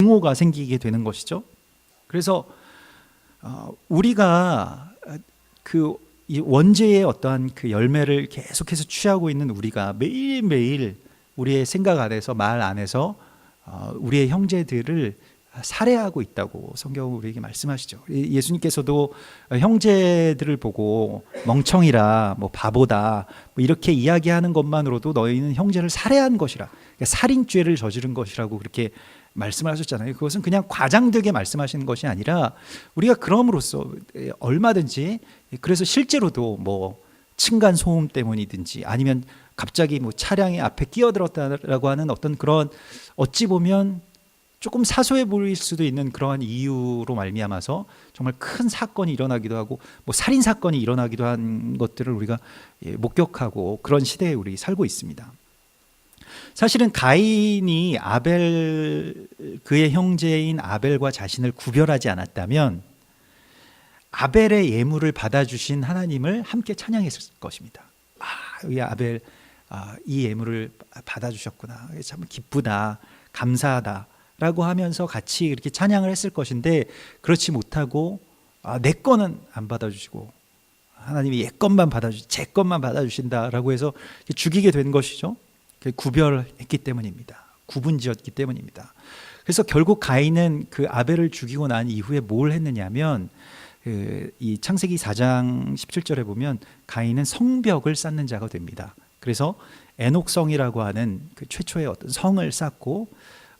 증오가 생기게 되는 것이죠. 그래서 우리가 이 원죄의 어떠한 그 열매를 계속해서 취하고 있는 우리가 매일매일 우리의 생각 안에서, 말 안에서 우리의 형제들을 살해하고 있다고 성경은 우리에게 말씀하시죠. 예수님께서도 형제들을 보고 멍청이라, 뭐 바보다, 뭐 이렇게 이야기하는 것만으로도 너희는 형제를 살해한 것이라, 그러니까 살인죄를 저지른 것이라고 그렇게 말씀을 하셨잖아요. 그것은 그냥 과장되게 말씀하시는 것이 아니라 우리가 그럼으로써 얼마든지, 그래서 실제로도 뭐 층간 소음 때문이든지 아니면 갑자기 뭐 차량의 앞에 끼어들었다라고 하는 어떤 그런 어찌 보면 조금 사소해 보일 수도 있는 그러한 이유로 말미암아서 정말 큰 사건이 일어나기도 하고 뭐 살인 사건이 일어나기도 한 것들을 우리가 목격하고 그런 시대에 우리 살고 있습니다. 사실은 가인이 그의 형제인 아벨과 자신을 구별하지 않았다면 아벨의 예물을 받아주신 하나님을 함께 찬양했을 것입니다. 이 아벨, 이 예물을 받아주셨구나, 참 기쁘다, 감사하다 라고 하면서 같이 이렇게 찬양을 했을 것인데, 그렇지 못하고 내 거는 안 받아주시고 하나님이 얘 것만 제 것만 받아주신다라고 해서 죽이게 된 것이죠. 구별했기 때문입니다. 구분지었기 때문입니다. 그래서 결국 가인은 그 아벨을 죽이고 난 이후에 뭘 했느냐면, 이 창세기 4장 17절에 보면 가인은 성벽을 쌓는 자가 됩니다. 그래서 에녹성이라고 하는 그 최초의 어떤 성을 쌓고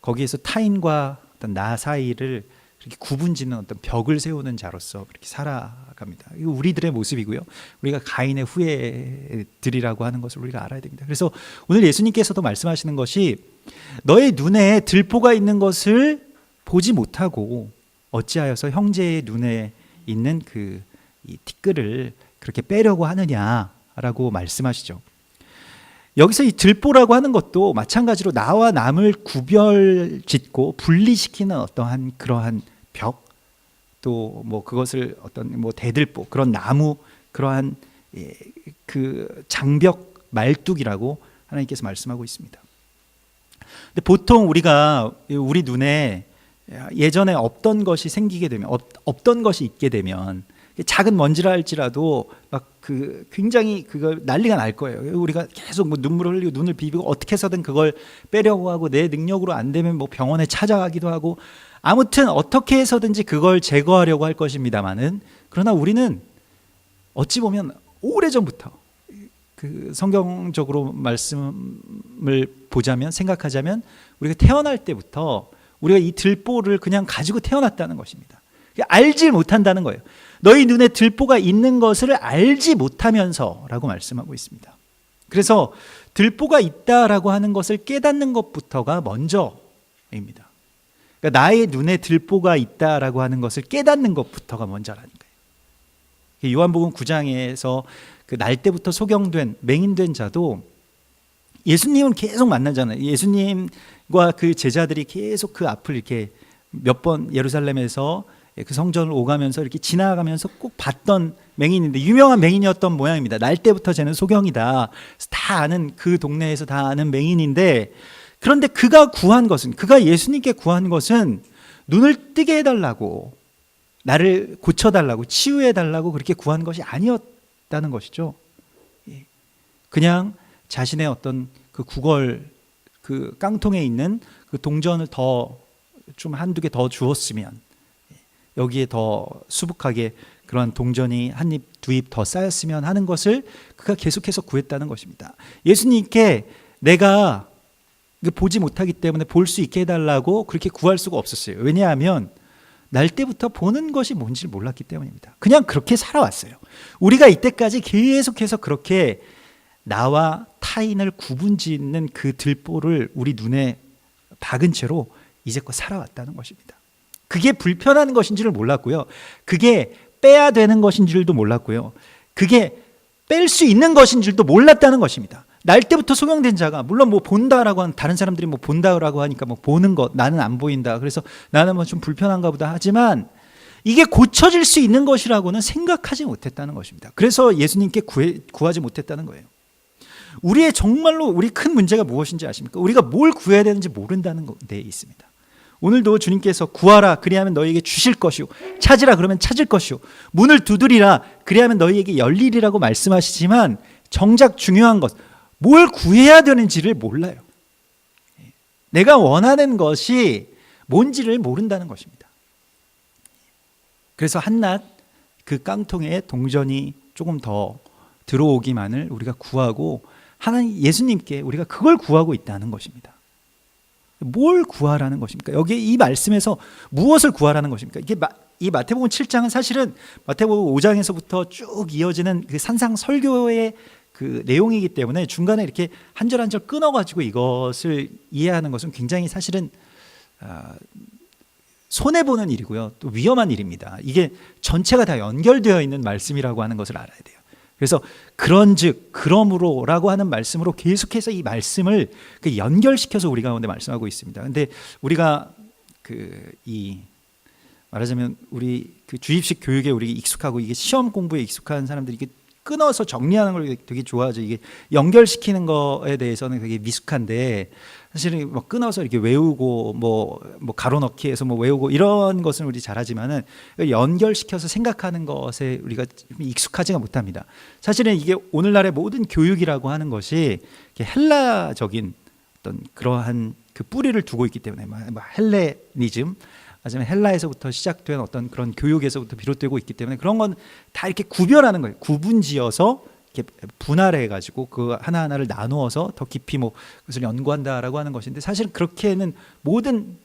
거기에서 타인과 어떤 나 사이를 이렇게 구분짓는 어떤 벽을 세우는 자로서 그렇게 살아갑니다. 이거 우리들의 모습이고요. 우리가 가인의 후예들이라고 하는 것을 우리가 알아야 됩니다. 그래서 오늘 예수님께서도 말씀하시는 것이, 너의 눈에 들보가 있는 것을 보지 못하고 어찌하여서 형제의 눈에 있는 이 티끌을 그렇게 빼려고 하느냐라고 말씀하시죠. 여기서 이 들보라고 하는 것도 마찬가지로 나와 남을 구별짓고 분리시키는 어떠한 그러한 벽, 또 뭐 그것을 어떤 뭐 대들보, 그런 나무, 그러한 그 장벽 말뚝이라고 하나님께서 말씀하고 있습니다. 근데 보통 우리 눈에 예전에 없던 것이 생기게 되면, 없던 것이 있게 되면 작은 먼지라 할지라도 막 굉장히 그거 난리가 날 거예요. 우리가 계속 뭐 눈물을 흘리고 눈을 비비고 어떻게 해서든 그걸 빼려고 하고, 내 능력으로 안 되면 뭐 병원에 찾아가기도 하고, 아무튼 어떻게 해서든지 그걸 제거하려고 할 것입니다만은, 그러나 우리는 어찌 보면 오래전부터 그 성경적으로 말씀을 보자면, 생각하자면 우리가 태어날 때부터 우리가 이 들보를 그냥 가지고 태어났다는 것입니다. 알지 못한다는 거예요. 너희 눈에 들보가 있는 것을 알지 못하면서 라고 말씀하고 있습니다. 그래서 들보가 있다라고 하는 것을 깨닫는 것부터가 먼저입니다. 그러니까 나의 눈에 들보가 있다라고 하는 것을 깨닫는 것부터가 먼저라는 거예요. 요한복음 9장에서 그 날 때부터 소경된, 맹인된 자도 예수님은 계속 만나잖아요. 예수님과 그 제자들이 계속 그 앞을 이렇게 몇 번 예루살렘에서 그 성전을 오가면서 이렇게 지나가면서 꼭 봤던 맹인인데, 유명한 맹인이었던 모양입니다. 날 때부터 쟤는 소경이다, 다 아는, 그 동네에서 다 아는 맹인인데, 그런데 그가 예수님께 구한 것은 눈을 뜨게 해달라고, 나를 고쳐달라고, 치유해달라고 그렇게 구한 것이 아니었다는 것이죠. 그냥 자신의 어떤 그 그 깡통에 있는 그 동전을 좀 한두 개 더 주었으면, 여기에 더 수북하게 그런 동전이 한 입, 두 입 더 쌓였으면 하는 것을 그가 계속해서 구했다는 것입니다. 예수님께 내가 보지 못하기 때문에 볼 수 있게 해달라고 그렇게 구할 수가 없었어요. 왜냐하면 날 때부터 보는 것이 뭔지를 몰랐기 때문입니다. 그냥 그렇게 살아왔어요. 우리가 이때까지 계속해서 그렇게 나와 타인을 구분짓는 그 들보를 우리 눈에 박은 채로 이제껏 살아왔다는 것입니다. 그게 불편한 것인지를 몰랐고요. 그게 빼야 되는 것인 줄도 몰랐고요. 그게 뺄 수 있는 것인 줄도 몰랐다는 것입니다. 날 때부터 소경된 자가, 물론 뭐 본다라고 하는, 다른 사람들이 뭐 본다라고 하니까 뭐 보는 것, 나는 안 보인다, 그래서 나는 뭐 좀 불편한가 보다 하지만 이게 고쳐질 수 있는 것이라고는 생각하지 못했다는 것입니다. 그래서 예수님께 구하지 못했다는 거예요. 우리 큰 문제가 무엇인지 아십니까? 우리가 뭘 구해야 되는지 모른다는 데 있습니다. 오늘도 주님께서 구하라 그리하면 너희에게 주실 것이요 찾으라 그러면 찾을 것이요 문을 두드리라 그리하면 너희에게 열리리라고 말씀하시지만 정작 중요한 것 뭘 구해야 되는지를 몰라요. 내가 원하는 것이 뭔지를 모른다는 것입니다. 그래서 한낱 그 깡통에 동전이 조금 더 들어오기만을 우리가 구하고 하나님 예수님께 우리가 그걸 구하고 있다는 것입니다. 뭘 구하라는 것입니까? 여기 이 말씀에서 무엇을 구하라는 것입니까? 이게 이 마태복음 7장은 사실은 마태복음 5장에서부터 쭉 이어지는 그 산상 설교의 그 내용이기 때문에 중간에 이렇게 한 절 한 절 끊어가지고 이것을 이해하는 것은 굉장히 사실은 손해 보는 일이고요, 또 위험한 일입니다. 이게 전체가 다 연결되어 있는 말씀이라고 하는 것을 알아야 돼요. 그래서 그런즉 그러므로라고 하는 말씀으로 계속해서 이 말씀을 연결시켜서 우리 가운데 말씀하고 있습니다. 근데 우리가 말하자면 우리 그 주입식 교육에 우리 익숙하고 이게 시험 공부에 익숙한 사람들이 이게 끊어서 정리하는 걸 되게 좋아하죠. 이게 연결시키는 거에 대해서는 되게 미숙한데 사실은 뭐 끊어서 이렇게 외우고 뭐 가로넣기해서 뭐 외우고 이런 것은 우리 잘하지만은 연결시켜서 생각하는 것에 우리가 익숙하지가 못합니다. 사실은 이게 오늘날의 모든 교육이라고 하는 것이 헬라적인 어떤 그러한 그 뿌리를 두고 있기 때문에 헬레니즘 하지만 헬라에서부터 시작된 어떤 그런 교육에서부터 비롯되고 있기 때문에 그런 건 다 이렇게 구별하는 거예요. 구분지어서 이렇게 분할해 가지고 그 하나하나를 나누어서 더 깊이 뭐 그것을 연구한다라고 하는 것인데 사실 그렇게는 모든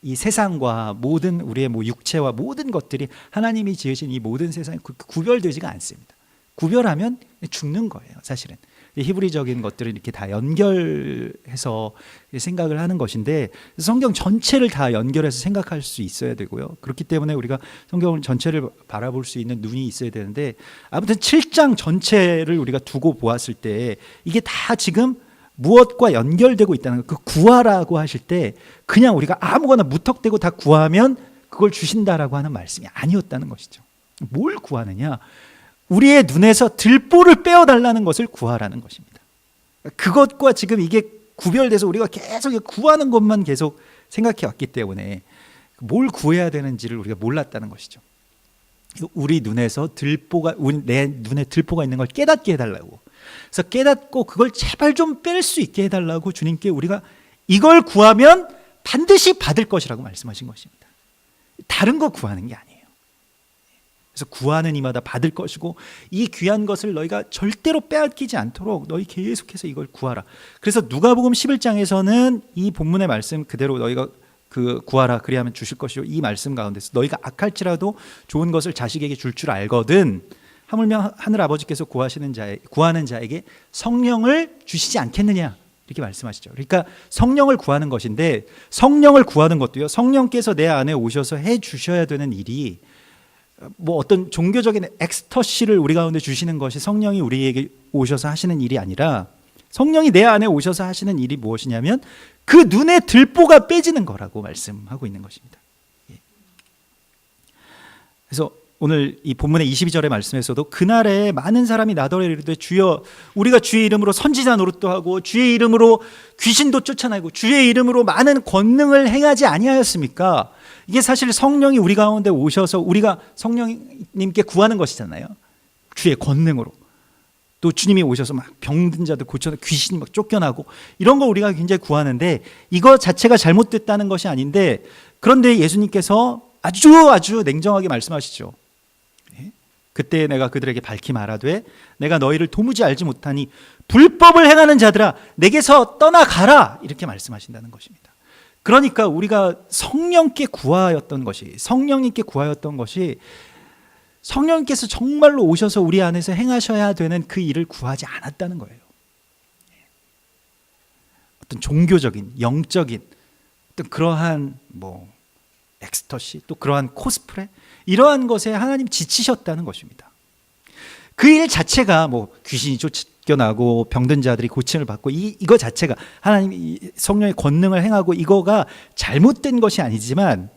이 세상과 모든 우리의 뭐 육체와 모든 것들이 하나님이 지으신 이 모든 세상이 구별되지가 않습니다. 구별하면 죽는 거예요, 사실은. 히브리적인 것들을 이렇게 다 연결해서 생각을 하는 것인데 성경 전체를 다 연결해서 생각할 수 있어야 되고요. 그렇기 때문에 우리가 성경 전체를 바라볼 수 있는 눈이 있어야 되는데 아무튼 7장 전체를 우리가 두고 보았을 때 이게 다 지금 무엇과 연결되고 있다는 것, 그 구하라고 하실 때 그냥 우리가 아무거나 무턱대고 다 구하면 그걸 주신다라고 하는 말씀이 아니었다는 것이죠. 뭘 구하느냐? 우리의 눈에서 들보를 빼어달라는 것을 구하라는 것입니다. 그것과 지금 이게 구별돼서 우리가 계속 구하는 것만 계속 생각해 왔기 때문에 뭘 구해야 되는지를 우리가 몰랐다는 것이죠. 우리 눈에서 내 눈에 들보가 있는 걸 깨닫게 해달라고. 그래서 깨닫고 그걸 제발 좀 뺄 수 있게 해달라고 주님께 우리가 이걸 구하면 반드시 받을 것이라고 말씀하신 것입니다. 다른 거 구하는 게 아니에요. 그래서 구하는 이마다 받을 것이고 이 귀한 것을 너희가 절대로 빼앗기지 않도록 너희 계속해서 이걸 구하라. 그래서 누가복음 11장에서는 이 본문의 말씀 그대로 너희가 구하라 그리하면 주실 것이요 이 말씀 가운데서 너희가 악할지라도 좋은 것을 자식에게 줄 줄 알거든 하물며 하늘 아버지께서 구하는 자에게 성령을 주시지 않겠느냐 이렇게 말씀하시죠. 그러니까 성령을 구하는 것인데 성령을 구하는 것도요 성령께서 내 안에 오셔서 해 주셔야 되는 일이 뭐 어떤 종교적인 엑스터시를 우리 가운데 주시는 것이 성령이 우리에게 오셔서 하시는 일이 아니라 성령이 내 안에 오셔서 하시는 일이 무엇이냐면 그 눈에 들보가 빼지는 거라고 말씀하고 있는 것입니다. 그래서 오늘 이 본문의 22절의 말씀에서도 그날에 많은 사람이 나더러 이르되 주여 우리가 주의 이름으로 선지자 노릇도 하고 주의 이름으로 귀신도 쫓아내고 주의 이름으로 많은 권능을 행하지 아니하였습니까? 이게 사실 성령이 우리 가운데 오셔서 우리가 성령님께 구하는 것이잖아요. 주의 권능으로. 또 주님이 오셔서 막 병든 자들 고쳐서 귀신이 막 쫓겨나고 이런 거 우리가 굉장히 구하는데 이거 자체가 잘못됐다는 것이 아닌데 그런데 예수님께서 아주 냉정하게 말씀하시죠. 그때 내가 그들에게 밝히 말하되 내가 너희를 도무지 알지 못하니 불법을 행하는 자들아 내게서 떠나가라 이렇게 말씀하신다는 것입니다. 그러니까 우리가 성령님께 구하였던 것이 성령님께서 정말로 오셔서 우리 안에서 행하셔야 되는 그 일을 구하지 않았다는 거예요. 어떤 종교적인 영적인 어떤 그러한 엑스터시 또 그러한 코스프레 이러한 것에 하나님 지치셨다는 것입니다. 그 일 자체가 귀신이 쫓겨나고 병든 자들이 고침을 받고 이거 자체가 하나님 성령의 권능을 행하고 이거가 잘못된 것이 아니지만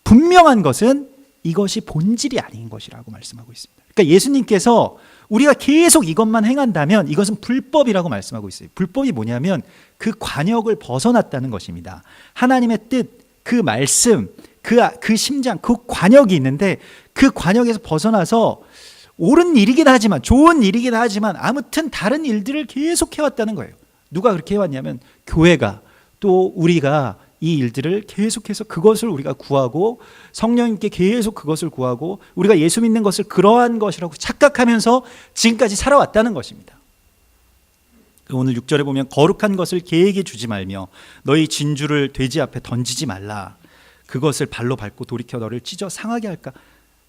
분명한 것은 이것이 본질이 아닌 것이라고 말씀하고 있습니다. 그러니까 예수님께서 우리가 계속 이것만 행한다면 이것은 불법이라고 말씀하고 있어요. 불법이 뭐냐면 그 관역을 벗어났다는 것입니다. 하나님의 뜻, 그 말씀, 그 심장, 그 관역이 있는데 그 관역에서 벗어나서 옳은 일이긴 하지만, 좋은 일이긴 하지만 아무튼 다른 일들을 계속 해왔다는 거예요. 누가 그렇게 해왔냐면 교회가, 또 우리가 이 일들을 계속해서 그것을 우리가 구하고 성령님께 계속 그것을 구하고 우리가 예수 믿는 것을 그러한 것이라고 착각하면서 지금까지 살아왔다는 것입니다. 오늘 6절에 보면 거룩한 것을 개에게 주지 말며 너희 진주를 돼지 앞에 던지지 말라. 그것을 발로 밟고 돌이켜 너를 찢어 상하게 할까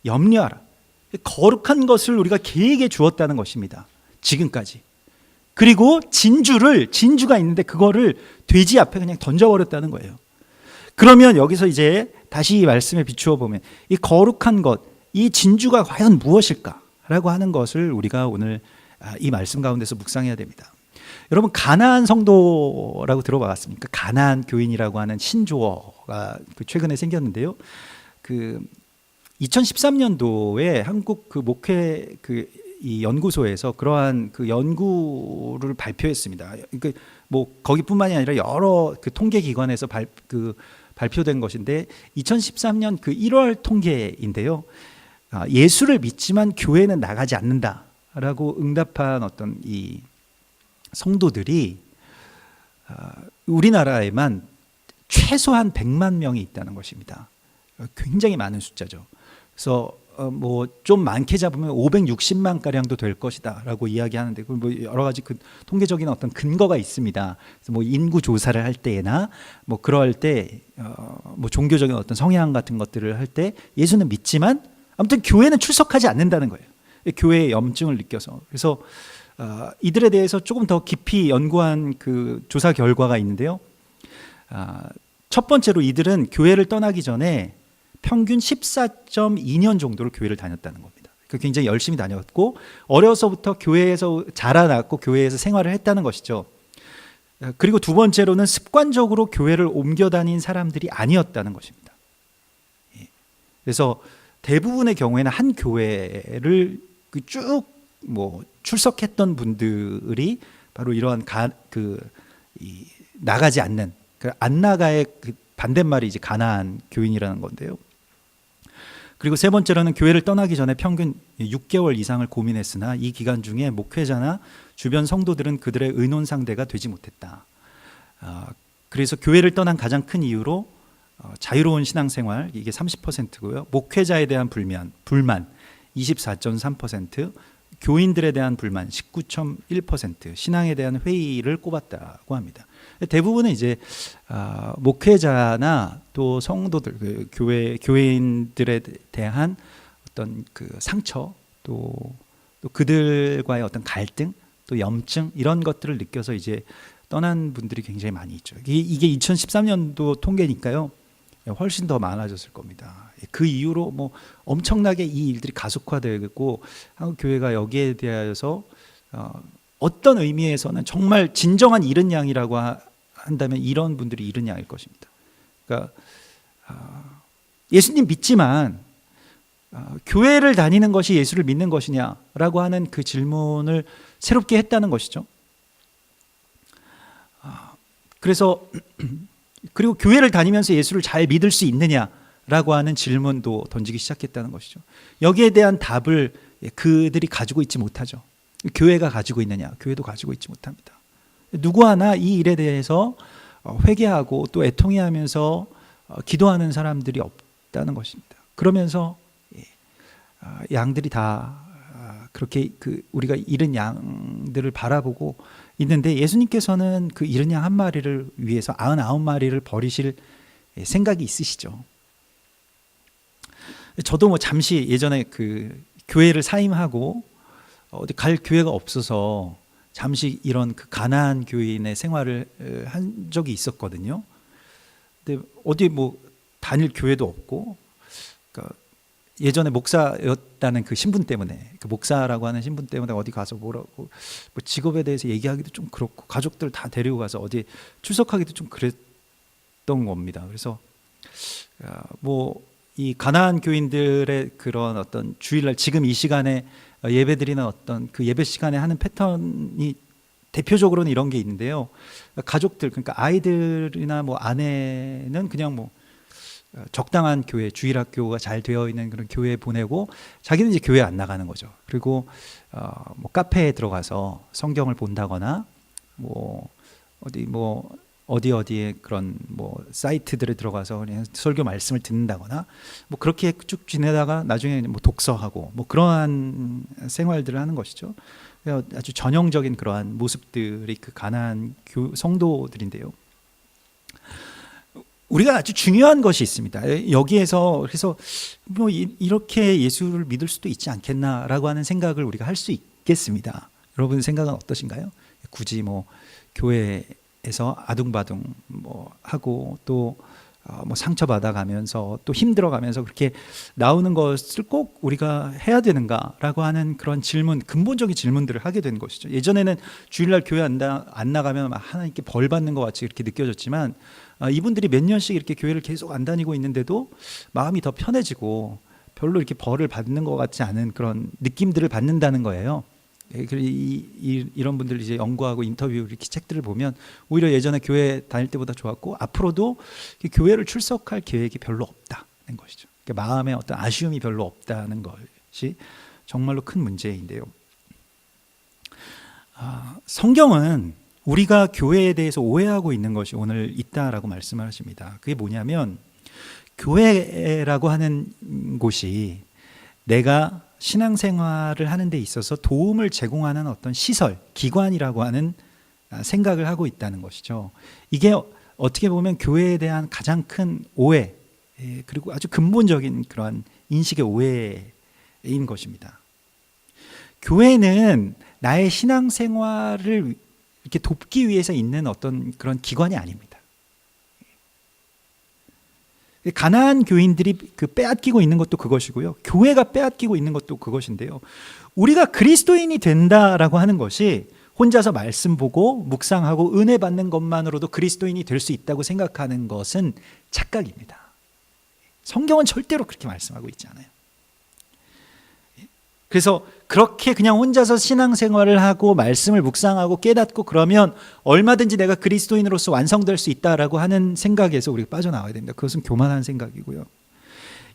염려하라. 거룩한 것을 우리가 개에게 주었다는 것입니다. 지금까지. 그리고 진주가 있는데 그거를 돼지 앞에 그냥 던져버렸다는 거예요. 그러면 여기서 이제 다시 이 말씀에 비추어 보면 이 거룩한 것, 이 진주가 과연 무엇일까라고 하는 것을 우리가 오늘 이 말씀 가운데서 묵상해야 됩니다. 여러분, 가나안 성도라고 들어봤습니까? 가나안 교인이라고 하는 신조어가 최근에 생겼는데요. 2013년도에 한국 목회 이 연구소에서 그러한 연구를 발표했습니다. 거기뿐만이 아니라 여러 통계 기관에서 발표된 것인데 2013년 1월 통계인데요. 예수를 믿지만 교회는 나가지 않는다라고 응답한 어떤 이 성도들이 우리나라에만 최소한 100만 명이 있다는 것입니다. 굉장히 많은 숫자죠. 그래서 좀 많게 잡으면 560만 가량도 될 것이다라고 이야기하는데 여러 가지 통계적인 어떤 근거가 있습니다. 그래서 인구 조사를 할 때나 그럴 때 종교적인 어떤 성향 같은 것들을 할 때 예수는 믿지만 아무튼 교회는 출석하지 않는다는 거예요. 교회의 염증을 느껴서. 그래서 이들에 대해서 조금 더 깊이 연구한 조사 결과가 있는데요. 첫 번째로 이들은 교회를 떠나기 전에 평균 14.2년 정도를 교회를 다녔다는 겁니다. 굉장히 열심히 다녔고 어려서부터 교회에서 자라났고 교회에서 생활을 했다는 것이죠. 그리고 두 번째로는 습관적으로 교회를 옮겨 다닌 사람들이 아니었다는 것입니다. 그래서 대부분의 경우에는 한 교회를 쭉 출석했던 분들이 바로 이러한 나가지 않는 안 나가의 반대말이 이제 가나안 교인이라는 건데요. 그리고 세 번째로는 교회를 떠나기 전에 평균 6개월 이상을 고민했으나 이 기간 중에 목회자나 주변 성도들은 그들의 의논 상대가 되지 못했다. 그래서 교회를 떠난 가장 큰 이유로 자유로운 신앙생활 이게 30%고요. 목회자에 대한 불만 24.3%, 교인들에 대한 불만 19.1%, 신앙에 대한 회의를 꼽았다고 합니다. 대부분은 이제 목회자나 또 성도들, 교회인들에 대한 어떤 상처, 또 그들과의 어떤 갈등, 또 염증 이런 것들을 느껴서 이제 떠난 분들이 굉장히 많이 있죠. 이게 2013년도 통계니까요. 훨씬 더 많아졌을 겁니다. 그 이후로 엄청나게 이 일들이 가속화되고 한국 교회가 여기에 대해서 어떤 의미에서는 정말 진정한 잃은 양이라고 한다면 이런 분들이 잃은 양일 것입니다. 그러니까 예수님 믿지만 교회를 다니는 것이 예수를 믿는 것이냐라고 하는 그 질문을 새롭게 했다는 것이죠. 그리고 교회를 다니면서 예수를 잘 믿을 수 있느냐라고 하는 질문도 던지기 시작했다는 것이죠. 여기에 대한 답을 그들이 가지고 있지 못하죠. 교회가 가지고 있느냐? 교회도 가지고 있지 못합니다. 누구 하나 이 일에 대해서 회개하고 또 애통해하면서 기도하는 사람들이 없다는 것입니다. 그러면서 양들이 다 그렇게 우리가 잃은 양들을 바라보고 있는데 예수님께서는 그 잃은 양 한 마리를 위해서 99마리를 버리실 생각이 있으시죠. 저도 잠시 예전에 교회를 사임하고 어디 갈 교회가 없어서 잠시 이런 가나안 교인의 생활을 한 적이 있었거든요. 근데 어디 다닐 교회도 없고, 그러니까 예전에 목사였다는 그 신분 때문에, 그 목사라고 하는 신분 때문에 어디 가서 뭐라고 직업에 대해서 얘기하기도 좀 그렇고, 가족들 다 데리고 가서 어디 출석하기도 좀 그랬던 겁니다. 그래서 이 가나안 교인들의 그런 어떤 주일날 지금 이 시간에 예배드리는 어떤 그 예배 시간에 하는 패턴이 대표적으로는 이런 게 있는데요. 가족들, 그러니까 아이들이나 뭐 아내는 그냥 뭐 적당한 교회, 주일학교가 잘 되어 있는 그런 교회에 보내고 자기는 이제 교회 안 나가는 거죠. 그리고 뭐 카페에 들어가서 성경을 본다거나 뭐 어디에 그런 뭐 사이트들에 들어가서 그냥 설교 말씀을 듣는다거나 뭐 그렇게 쭉 지내다가 나중에 뭐 독서하고 뭐 그러한 생활들을 하는 것이죠. 아주 전형적인 그러한 모습들이 그 가나안 성도들인데요. 우리가 아주 중요한 것이 있습니다. 여기에서 그래서 뭐 이렇게 예수를 믿을 수도 있지 않겠나라고 하는 생각을 우리가 할 수 있겠습니다. 여러분 생각은 어떠신가요? 굳이 뭐 교회에서 아둥바둥 뭐 하고 또 뭐 상처받아 가면서 또 힘들어 가면서 그렇게 나오는 것을 꼭 우리가 해야 되는가라고 하는 그런 질문, 근본적인 질문들을 하게 된 것이죠. 예전에는 주일날 교회 안 나가면 하나님께 벌 받는 것 같이 이렇게 느껴졌지만 이분들이 몇 년씩 이렇게 교회를 계속 안 다니고 있는데도 마음이 더 편해지고 별로 이렇게 벌을 받는 것 같지 않은 그런 느낌들을 받는다는 거예요. 이런 분들 이제 연구하고 인터뷰 이렇게 책들을 보면 오히려 예전에 교회 다닐 때보다 좋았고 앞으로도 교회를 출석할 계획이 별로 없다는 것이죠. 그러니까 마음에 어떤 아쉬움이 별로 없다는 것이 정말로 큰 문제인데요. 성경은 우리가 교회에 대해서 오해하고 있는 것이 오늘 있다라고 말씀을 하십니다. 그게 뭐냐면 교회라고 하는 곳이 내가 신앙생활을 하는 데 있어서 도움을 제공하는 어떤 시설, 기관이라고 하는 생각을 하고 있다는 것이죠. 이게 어떻게 보면 교회에 대한 가장 큰 오해, 그리고 아주 근본적인 그런 인식의 오해인 것입니다. 교회는 나의 신앙생활을 이렇게 돕기 위해서 있는 어떤 그런 기관이 아닙니다. 가나안 교인들이 빼앗기고 있는 것도 그것이고요. 교회가 빼앗기고 있는 것도 그것인데요. 우리가 그리스도인이 된다라고 하는 것이 혼자서 말씀 보고 묵상하고 은혜 받는 것만으로도 그리스도인이 될 수 있다고 생각하는 것은 착각입니다. 성경은 절대로 그렇게 말씀하고 있지 않아요. 그래서 그렇게 그냥 혼자서 신앙생활을 하고 말씀을 묵상하고 깨닫고 그러면 얼마든지 내가 그리스도인으로서 완성될 수 있다라고 하는 생각에서 우리가 빠져나와야 됩니다. 그것은 교만한 생각이고요.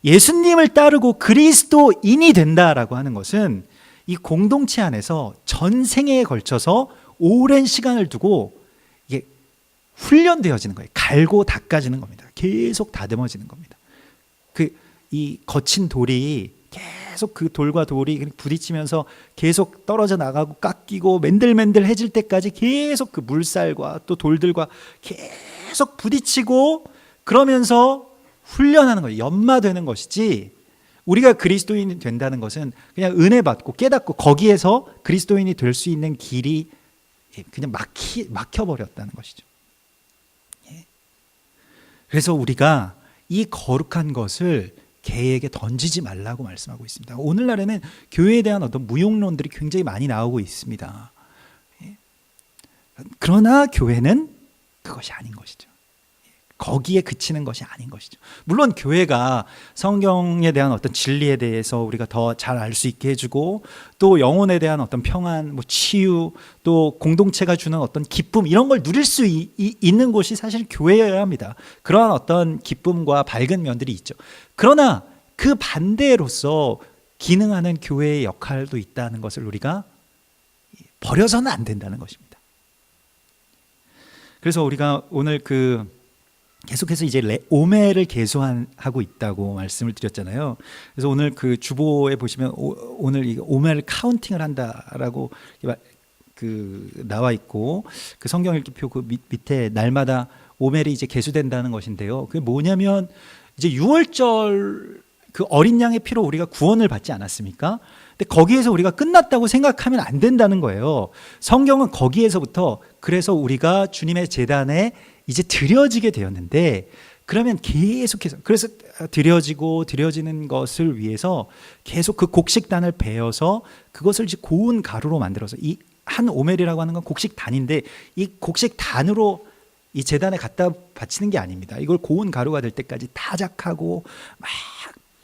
예수님을 따르고 그리스도인이 된다라고 하는 것은 이 공동체 안에서 전생에 걸쳐서 오랜 시간을 두고 이게 훈련되어지는 거예요. 갈고 닦아지는 겁니다. 계속 다듬어지는 겁니다. 이 거친 돌이 계속 그 돌과 돌이 부딪히면서 계속 떨어져 나가고 깎이고 맨들맨들해질 때까지 계속 그 물살과 또 돌들과 계속 부딪히고 그러면서 훈련하는 거예요. 연마되는 것이지 우리가 그리스도인이 된다는 것은 그냥 은혜 받고 깨닫고 거기에서 그리스도인이 될 수 있는 길이 그냥 막혀버렸다는 것이죠. 그래서 우리가 이 거룩한 것을 개에게 던지지 말라고 말씀하고 있습니다. 오늘날에는 교회에 대한 어떤 무용론들이 굉장히 많이 나오고 있습니다. 그러나 교회는 그것이 아닌 것이죠. 거기에 그치는 것이 아닌 것이죠. 물론 교회가 성경에 대한 어떤 진리에 대해서 우리가 더 잘 알 수 있게 해주고 또 영혼에 대한 어떤 평안, 뭐 치유, 또 공동체가 주는 어떤 기쁨 이런 걸 누릴 수 있는 곳이 사실 교회여야 합니다. 그러한 어떤 기쁨과 밝은 면들이 있죠. 그러나 그 반대로서 기능하는 교회의 역할도 있다는 것을 우리가 버려서는 안 된다는 것입니다. 그래서 우리가 오늘 계속해서 이제 오매를 계속하고 있다고 말씀을 드렸잖아요. 그래서 오늘 그 주보에 보시면 오늘 이 오매를 카운팅을 한다라고 나와 있고 그 성경 읽기표 그 밑에 날마다 오멜이 이제 계수된다는 것인데요. 그게 뭐냐면 이제 6월절 그 어린 양의 피로 우리가 구원을 받지 않았습니까? 근데 거기에서 우리가 끝났다고 생각하면 안 된다는 거예요. 성경은 거기에서부터 그래서 우리가 주님의 제단에 이제 드려지게 되었는데 그러면 계속해서 그래서 드려지는 것을 위해서 계속 그 곡식단을 베어서 그것을 이제 고운 가루로 만들어서 이 한 오멜이라고 하는 건 곡식단인데 이 곡식단으로 이 제단에 갖다 바치는 게 아닙니다. 이걸 고운 가루가 될 때까지 타작하고 막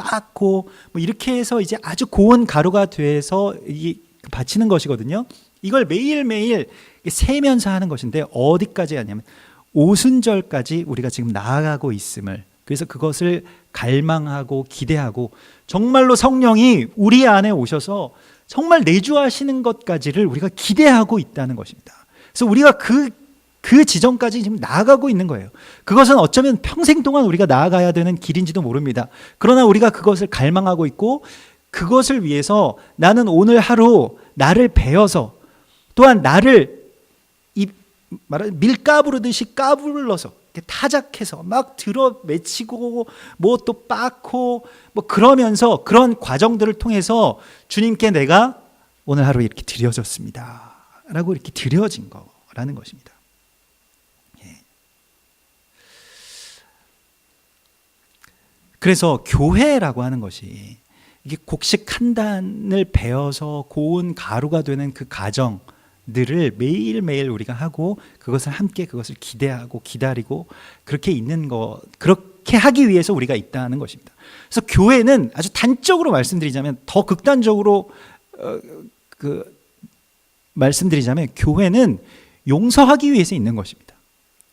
빻고 뭐 이렇게 해서 이제 아주 고운 가루가 돼서 이 바치는 것이거든요. 이걸 매일매일 세면서 하는 것인데 어디까지 하냐면 오순절까지 우리가 지금 나아가고 있음을, 그래서 그것을 갈망하고 기대하고 정말로 성령이 우리 안에 오셔서 정말 내주하시는 것까지를 우리가 기대하고 있다는 것입니다. 그래서 우리가 그 지점까지 지금 나아가고 있는 거예요. 그것은 어쩌면 평생 동안 우리가 나아가야 되는 길인지도 모릅니다. 그러나 우리가 그것을 갈망하고 있고 그것을 위해서 나는 오늘 하루 나를 베어서 또한 나를 밀가부르듯이 까불러서 타작해서 막 들어 맺히고 뭐 또 빻고 뭐 그러면서 그런 과정들을 통해서 주님께 내가 오늘 하루 이렇게 드려졌습니다 라고 이렇게 드려진 거라는 것입니다. 그래서 교회라고 하는 것이 이게 곡식 한 단을 베어서 고운 가루가 되는 그 과정들을 매일매일 우리가 하고 그것을 함께 그것을 기대하고 기다리고 그렇게 있는 것, 그렇게 하기 위해서 우리가 있다는 것입니다. 그래서 교회는 아주 단적으로 말씀드리자면, 더 극단적으로 말씀드리자면 교회는 용서하기 위해서 있는 것입니다.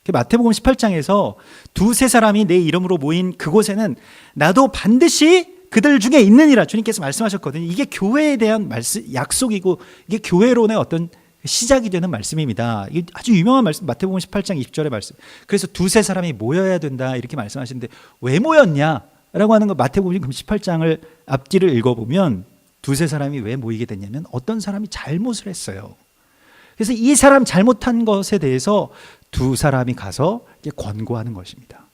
마태복음 18장에서 두세 사람이 내 이름으로 모인 그곳에는 나도 반드시 그들 중에 있느니라 주님께서 말씀하셨거든요. 이게 교회에 대한 약속이고 이게 교회론의 어떤 시작이 되는 말씀입니다. 이게 아주 유명한 말씀, 마태복음 18장 20절의 말씀. 그래서 두세 사람이 모여야 된다 이렇게 말씀하시는데 왜 모였냐라고 하는 거, 마태복음 18장을 앞뒤를 읽어보면 두세 사람이 왜 모이게 됐냐면 어떤 사람이 잘못을 했어요. 그래서 이 사람 잘못한 것에 대해서 두 사람이 가서 권고하는 것입니다.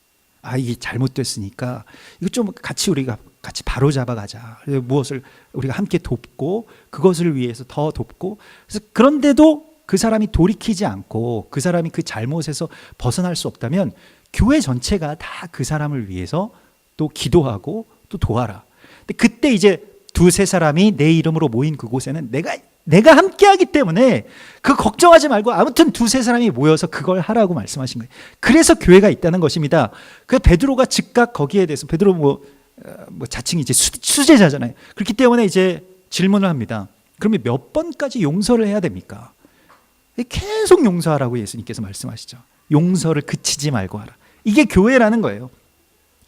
아, 이게 잘못됐으니까 이거 좀 우리가 같이 바로 잡아가자. 무엇을 우리가 함께 돕고 그것을 위해서 더 돕고. 그래서 그런데도 그 사람이 돌이키지 않고 그 사람이 그 잘못에서 벗어날 수 없다면 교회 전체가 다 그 사람을 위해서 또 기도하고 또 도와라. 근데 그때 이제 두세 사람이 내 이름으로 모인 그곳에는 내가 함께하기 때문에 그 걱정하지 말고 아무튼 두세 사람이 모여서 그걸 하라고 말씀하신 거예요. 그래서 교회가 있다는 것입니다. 그 베드로가 즉각 거기에 대해서, 베드로 뭐 자칭 이제 수제자잖아요. 그렇기 때문에 이제 질문을 합니다. 그러면 몇 번까지 용서를 해야 됩니까? 계속 용서하라고 예수님께서 말씀하시죠. 용서를 그치지 말고 하라. 이게 교회라는 거예요.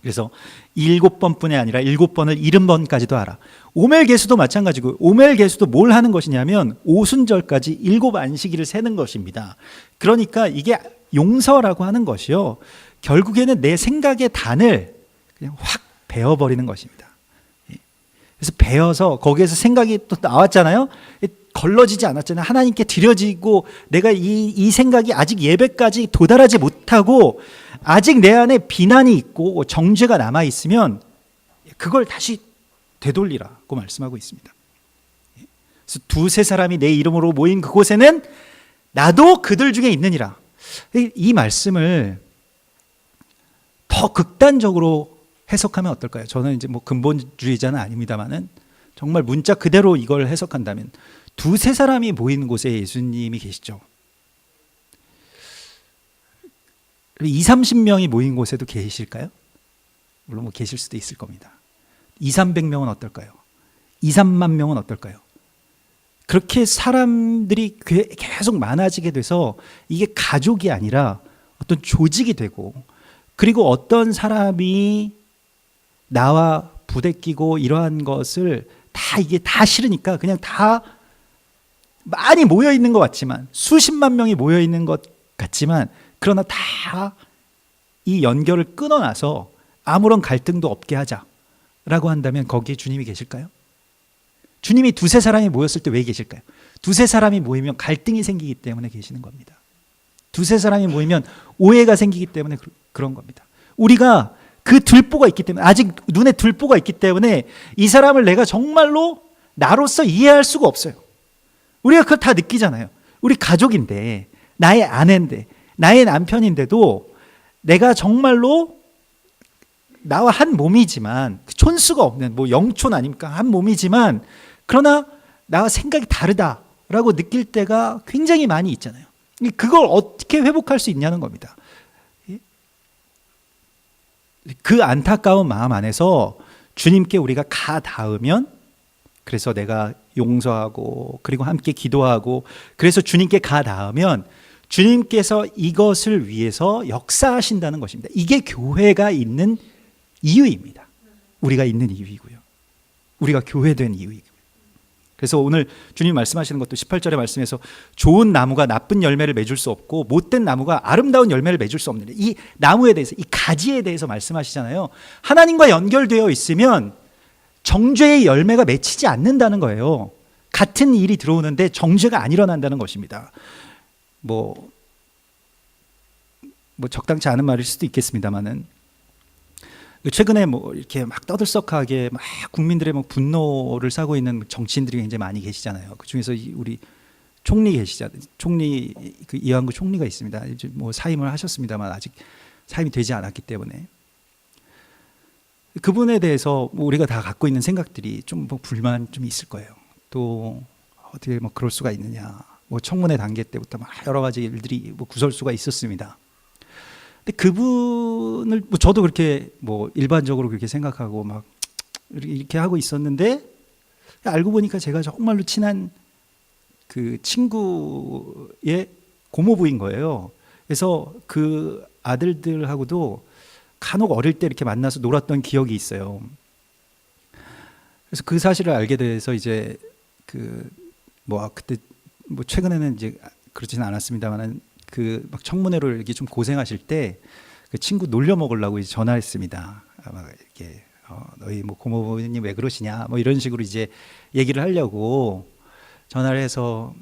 그래서 7번뿐이 아니라 7번을 70번까지도 하라. 오멜개수도 마찬가지고, 오멜개수도 뭘 하는 것이냐면 오순절까지 7안식일을 세는 것입니다. 그러니까 이게 용서라고 하는 것이요, 결국에는 내 생각의 단을 그냥 확 베어버리는 것입니다. 그래서 베어서 거기에서 생각이 또 나왔잖아요. 걸러지지 않았잖아요. 하나님께 드려지고 내가 이 생각이 아직 예배까지 도달하지 못하고 아직 내 안에 비난이 있고 정죄가 남아있으면 그걸 다시 되돌리라고 말씀하고 있습니다. 그래서 두세 사람이 내 이름으로 모인 그곳에는 나도 그들 중에 있느니라. 이 말씀을 더 극단적으로 해석하면 어떨까요? 저는 이제 뭐 근본주의자는 아닙니다만은 정말 문자 그대로 이걸 해석한다면 두세 사람이 모이는 곳에 예수님이 계시죠. 20-30명이 모인 곳에도 계실까요? 물론 뭐 계실 수도 있을 겁니다. 200-300명은 어떨까요? 2-3만 명은 어떨까요? 그렇게 사람들이 계속 많아지게 돼서 이게 가족이 아니라 어떤 조직이 되고, 그리고 어떤 사람이 나와 부대끼고 이러한 것을 이게 다 싫으니까 그냥 다 많이 모여 있는 것 같지만, 수십만 명이 모여 있는 것 같지만, 그러나 다 이 연결을 끊어놔서 아무런 갈등도 없게 하자라고 한다면 거기에 주님이 계실까요? 주님이 두세 사람이 모였을 때 왜 계실까요? 두세 사람이 모이면 갈등이 생기기 때문에 계시는 겁니다. 두세 사람이 모이면 오해가 생기기 때문에 그런 겁니다. 우리가 그 들보가 있기 때문에, 아직 눈에 들보가 있기 때문에 이 사람을 내가 정말로 나로서 이해할 수가 없어요. 우리가 그걸 다 느끼잖아요. 우리 가족인데, 나의 아내인데, 나의 남편인데도 내가 정말로 나와 한 몸이지만, 촌수가 없는 뭐 영촌 아닙니까? 한 몸이지만, 그러나 나와 생각이 다르다라고 느낄 때가 굉장히 많이 있잖아요. 그걸 어떻게 회복할 수 있냐는 겁니다. 그 안타까운 마음 안에서 주님께 우리가 가 닿으면, 그래서 내가 용서하고 그리고 함께 기도하고 그래서 주님께 가 닿으면 주님께서 이것을 위해서 역사하신다는 것입니다. 이게 교회가 있는 이유입니다. 우리가 있는 이유이고요. 우리가 교회된 이유이고요. 그래서 오늘 주님 말씀하시는 것도 18절의 말씀에서 좋은 나무가 나쁜 열매를 맺을 수 없고 못된 나무가 아름다운 열매를 맺을 수 없는데, 이 나무에 대해서, 이 가지에 대해서 말씀하시잖아요. 하나님과 연결되어 있으면 정죄의 열매가 맺히지 않는다는 거예요. 같은 일이 들어오는데 정죄가 안 일어난다는 것입니다. 뭐 적당치 않은 말일 수도 있겠습니다만은, 최근에 뭐 이렇게 막 떠들썩하게 막 국민들의 막 분노를 사고 있는 정치인들이 굉장히 많이 계시잖아요. 그 중에서 우리 총리 계시잖아요. 총리, 그 이완구 총리가 있습니다. 이제 뭐 사임을 하셨습니다만 아직 사임이 되지 않았기 때문에 그분에 대해서 뭐 우리가 다 갖고 있는 생각들이 좀 뭐 불만 좀 있을 거예요. 또 어떻게 뭐 그럴 수가 있느냐. 뭐 청문회 단계 때부터 막 여러 가지 일들이 뭐 구설수가 있었습니다. 근데 그분을 뭐 저도 그렇게 뭐 일반적으로 그렇게 생각하고 막 이렇게 하고 있었는데, 알고 보니까 제가 정말로 친한 그 친구의 고모부인 거예요. 그래서 그 아들들하고도 간혹 어릴 때 이렇게 만나서 놀았던 기억이 있어요. 그래서 그 사실을 알게 돼서 이제 그 뭐 그때 뭐 최근에는 이제 그렇지는 않았습니다만은 그 막 청문회로 이렇게 좀 고생하실 때 그 친구 놀려 먹으려고 이제 전화했습니다. 막 이렇게 너희 뭐 고모부님 왜 그러시냐 뭐 이런 식으로 이제 얘기를 하려고 전화를 해서,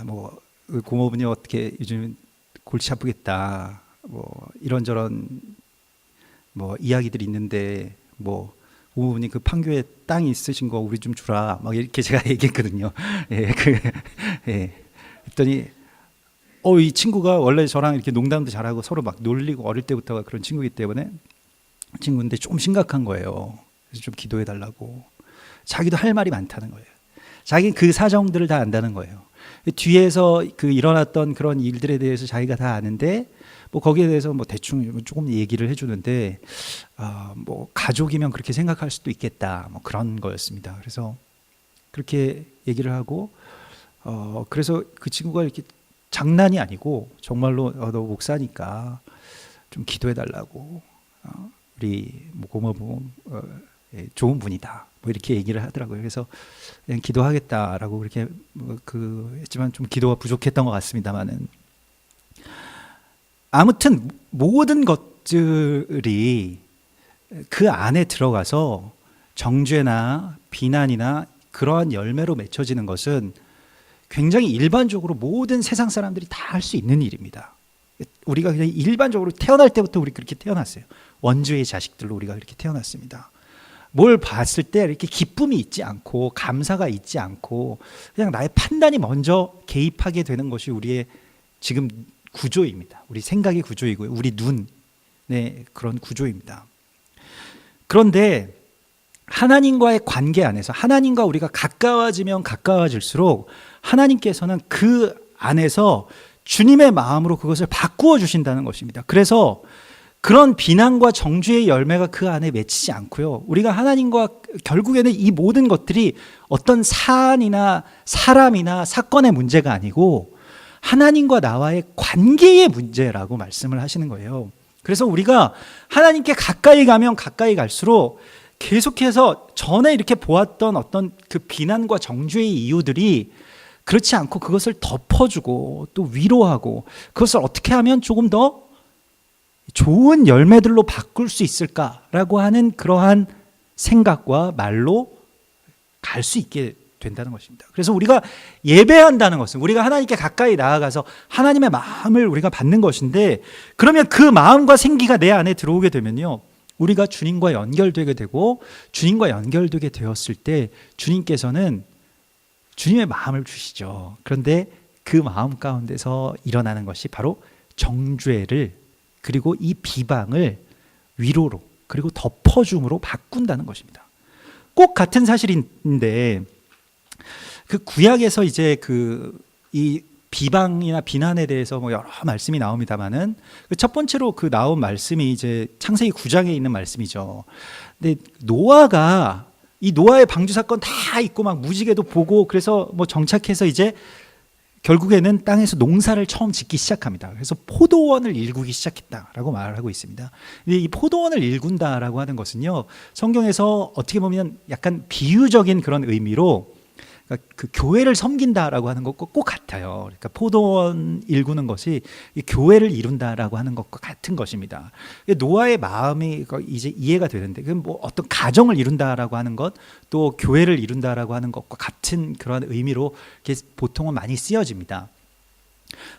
뭐 고모부님 어떻게 요즘 골치 아프겠다 뭐 이런저런 뭐 이야기들이 있는데 뭐 고모부님 그 판교에 땅이 있으신 거 우리 좀 주라 막 이렇게 제가 얘기했거든요. 예, 그랬더니 이 친구가 원래 저랑 이렇게 농담도 잘하고 서로 막 놀리고 어릴 때부터가 그런 친구이기 때문에 친구인데 좀 심각한 거예요. 그래서 좀 기도해 달라고. 자기도 할 말이 많다는 거예요. 자기는 그 사정들을 다 안다는 거예요. 뒤에서 그 일어났던 그런 일들에 대해서 자기가 다 아는데 뭐 거기에 대해서 뭐 대충 조금 얘기를 해주는데, 뭐 가족이면 그렇게 생각할 수도 있겠다 뭐 그런 거였습니다. 그래서 그렇게 얘기를 하고, 그래서 그 친구가 이렇게 장난이 아니고 정말로 너 목사니까 좀 기도해 달라고, 우리 뭐 고모부 좋은 분이다 뭐 이렇게 얘기를 하더라고요. 그래서 그냥 기도하겠다라고 그렇게 했지만 좀 기도가 부족했던 것 같습니다만은, 아무튼 모든 것들이 그 안에 들어가서 정죄나 비난이나 그러한 열매로 맺혀지는 것은 굉장히 일반적으로 모든 세상 사람들이 다 할 수 있는 일입니다. 우리가 그냥 일반적으로 태어날 때부터 우리 그렇게 태어났어요. 원주의 자식들로 우리가 그렇게 태어났습니다. 뭘 봤을 때 이렇게 기쁨이 있지 않고 감사가 있지 않고 그냥 나의 판단이 먼저 개입하게 되는 것이 우리의 지금 구조입니다. 우리 생각의 구조이고요. 우리 눈의 그런 구조입니다. 그런데 하나님과의 관계 안에서 하나님과 우리가 가까워지면 가까워질수록 하나님께서는 그 안에서 주님의 마음으로 그것을 바꾸어 주신다는 것입니다. 그래서 그런 비난과 정죄의 열매가 그 안에 맺히지 않고요. 우리가 하나님과 결국에는 이 모든 것들이 어떤 사안이나 사람이나 사건의 문제가 아니고 하나님과 나와의 관계의 문제라고 말씀을 하시는 거예요. 그래서 우리가 하나님께 가까이 가면 가까이 갈수록 계속해서 전에 이렇게 보았던 어떤 그 비난과 정죄의 이유들이 그렇지 않고 그것을 덮어주고 또 위로하고 그것을 어떻게 하면 조금 더 좋은 열매들로 바꿀 수 있을까라고 하는 그러한 생각과 말로 갈 수 있게 된다는 것입니다. 그래서 우리가 예배한다는 것은 우리가 하나님께 가까이 나아가서 하나님의 마음을 우리가 받는 것인데, 그러면 그 마음과 생기가 내 안에 들어오게 되면요, 우리가 주님과 연결되게 되고 주님과 연결되게 되었을 때 주님께서는 주님의 마음을 주시죠. 그런데 그 마음 가운데서 일어나는 것이 바로 정죄를 그리고 이 비방을 위로로 그리고 덮어줌으로 바꾼다는 것입니다. 꼭 같은 사실인데 그 구약에서 이제 이 비방이나 비난에 대해서 뭐 여러 말씀이 나옵니다만은 첫 번째로 그 나온 말씀이 이제 창세기 9장에 있는 말씀이죠. 근데 노아가 이 노아의 방주 사건 다 있고 막 무지개도 보고 그래서 뭐 정착해서 이제 결국에는 땅에서 농사를 처음 짓기 시작합니다. 그래서 포도원을 일구기 시작했다라고 말을 하고 있습니다. 근데 이 포도원을 일군다라고 하는 것은요, 성경에서 어떻게 보면 약간 비유적인 그런 의미로 그러니까 그 교회를 섬긴다라고 하는 것과 꼭 같아요. 그러니까 포도원 일구는 것이 이 교회를 이룬다라고 하는 것과 같은 것입니다. 노아의 마음이 이제 이해가 되는데, 그럼 뭐 어떤 가정을 이룬다라고 하는 것, 또 교회를 이룬다라고 하는 것과 같은 그런 의미로 보통은 많이 쓰여집니다.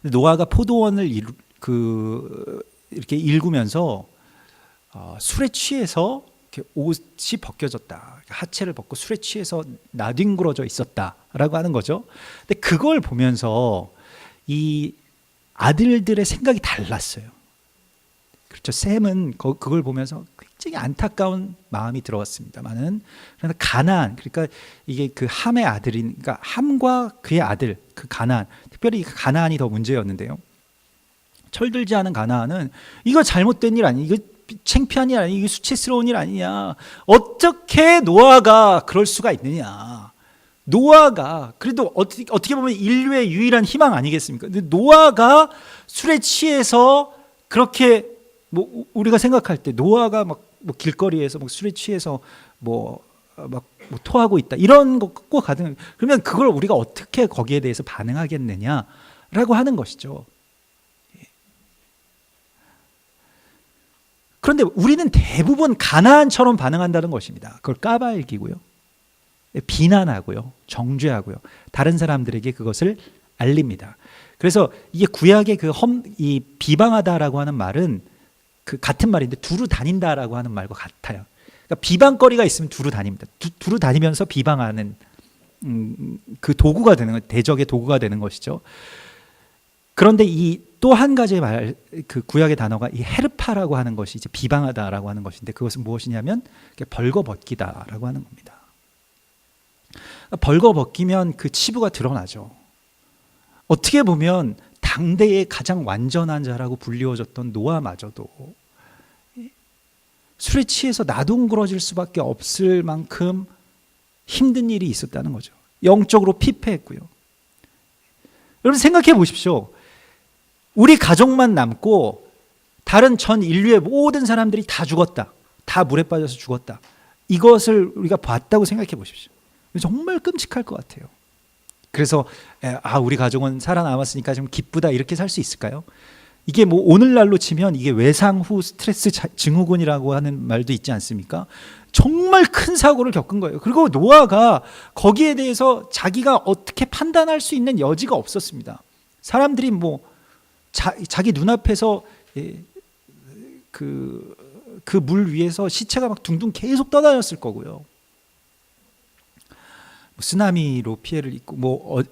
노아가 포도원을 이렇게 일구면서 술에 취해서 옷이 벗겨졌다. 하체를 벗고 술에 취해서 나뒹굴어져 있었다라고 하는 거죠. 근데 그걸 보면서 이 아들들의 생각이 달랐어요. 그렇죠. 셈은 그걸 보면서 굉장히 안타까운 마음이 들어왔습니다만은, 그러나 가나안, 그러니까 이게 그 함의 아들인, 그러니까 함과 그의 아들, 그 가나안, 특별히 가나안이 더 문제였는데요. 철들지 않은 가나안은 이거 잘못된 일 아니, 이거 창피한 일 아니냐, 이게 수치스러운 일 아니냐, 어떻게 노아가 그럴 수가 있느냐. 노아가 그래도 어떻게 보면 인류의 유일한 희망 아니겠습니까? 근데 노아가 술에 취해서 그렇게 뭐 우리가 생각할 때 노아가 막 뭐 길거리에서 막 술에 취해서 뭐 토하고 있다 이런 거 꼭 가능. 그러면 그걸 우리가 어떻게 거기에 대해서 반응하겠느냐라고 하는 것이죠. 그런데 우리는 대부분 가나안처럼 반응한다는 것입니다. 그걸 까발기고요, 비난하고요, 정죄하고요, 다른 사람들에게 그것을 알립니다. 그래서 이게 구약의 이 비방하다라고 하는 말은 그 같은 말인데 두루 다닌다라고 하는 말과 같아요. 그러니까 비방거리가 있으면 두루 다닙니다. 두루 다니면서 비방하는 그 도구가 되는 것, 대적의 도구가 되는 것이죠. 그런데 이 또 한 가지의 그 구약의 단어가 이 헤르파라고 하는 것이 이제 비방하다라고 하는 것인데, 그것은 무엇이냐면 벌거벗기다라고 하는 겁니다. 벌거벗기면 그 치부가 드러나죠. 어떻게 보면 당대의 가장 완전한 자라고 불리워졌던 노아마저도 술에 취해서 나동그러질 수밖에 없을 만큼 힘든 일이 있었다는 거죠. 영적으로 피폐했고요. 여러분 생각해 보십시오. 우리 가족만 남고 다른 전 인류의 모든 사람들이 다 죽었다. 다 물에 빠져서 죽었다. 이것을 우리가 봤다고 생각해 보십시오. 정말 끔찍할 것 같아요. 그래서 우리 가족은 살아남았으니까 좀 기쁘다 이렇게 살 수 있을까요? 이게 뭐 오늘날로 치면 이게 외상 후 스트레스 증후군이라고 하는 말도 있지 않습니까? 정말 큰 사고를 겪은 거예요. 그리고 노아가 거기에 대해서 자기가 어떻게 판단할 수 있는 여지가 없었습니다. 사람들이 뭐 자기 눈앞에서 그 물 위에서 시체가 막 둥둥 계속 떠다녔을 거고요. 쓰나미로 피해를 입고 뭐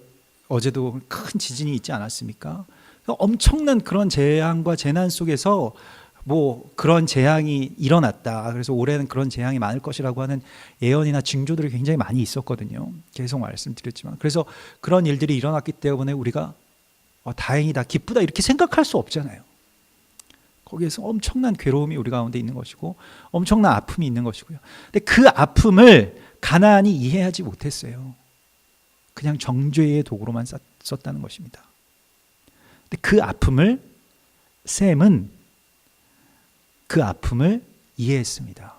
어제도 큰 지진이 있지 않았습니까? 엄청난 그런 재앙과 재난 속에서 뭐 그런 재앙이 일어났다. 그래서 올해는 그런 재앙이 많을 것이라고 하는 예언이나 징조들이 굉장히 많이 있었거든요. 계속 말씀드렸지만, 그래서 그런 일들이 일어났기 때문에 우리가 다행이다, 기쁘다 이렇게 생각할 수 없잖아요. 거기에서 엄청난 괴로움이 우리 가운데 있는 것이고 엄청난 아픔이 있는 것이고요. 근데 그 아픔을 가나안이 이해하지 못했어요. 그냥 정죄의 도구로만 썼다는 것입니다. 근데 그 아픔을 셈은 그 아픔을 이해했습니다.